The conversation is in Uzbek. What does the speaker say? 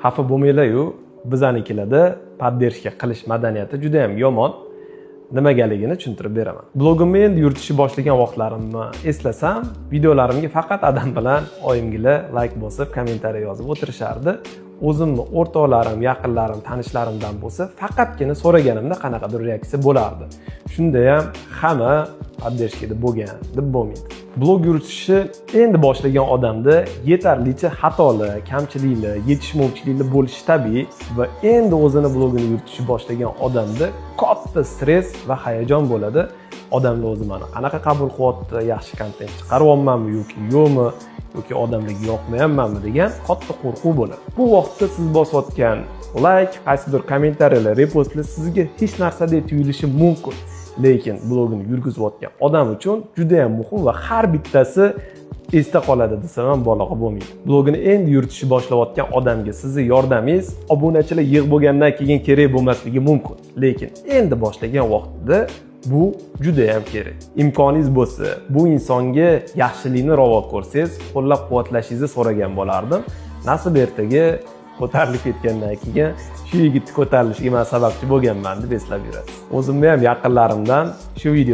xafa bo'lmanglar-yu, bizanikilarda poddershka qilish madaniyati juda ham yomon. Nimagaligini tushuntirib beraman. Blogimni endi yuritishni boshlagan vaqtlarimni eslasam, videolarimga faqat adam bilan oyimgilar like bosib, kommentariy yozib o'tirishardi. O'zimni o'rtoqlarim, yaqinlarim, tanishlarimdan bo'lsa, faqatgina so'raganimda qanaqadir reaksiya bo'lardi. Shunda ham hamma poddershkada bo'lgan deb bo'lmaydi. Blog yuritishni endi boshlagan odamda yetarlicha xatolar, kamchiliklar, yetishmovchiliklar bo'lishi tabiiy va endi o'zini blogini yuritishni boshlagan odamda katta stress va hayajon bo'ladi. Odamlar o'zi meni qanaqa qabul qilyapti, yaxshi kontent chiqaryapmanmi yoki yo'qmi, yoki odamlarga yoqmayapmanmi degan katta qo'rquv bo'ladi. Bu vaqtda siz bosayotgan like, qaysidir kommentariyalar, repostlar sizga hech narsadek tuyulishi mumkin. Lekin blogini yurgizayotgan odam uchun juda ham muhim va har bittasi esda qoladi desam ham mubolag'a bo'lmaydi. Blogini endi yuritishni boshlayotgan odamga sizning yordamingiz obunachilar yig'ib bo'lgandan keyin kerak bo'lmasligi mumkin. Lekin endi boshlagan vaqtida bu juda ham kerak. Imkoningiz bo'lsa, bu insonga yaxshilikni ravo ko'rsangiz, qo'llab-quvvatlashingizni so'ragan bo'lardim. Nasib ertaga ko'tarilib ketgandan keyin shu yigitni ko'tarilishiga men sababchi bo'lganman deb eslab yurasiz. O'zimni ham yaqinlarimdan shu video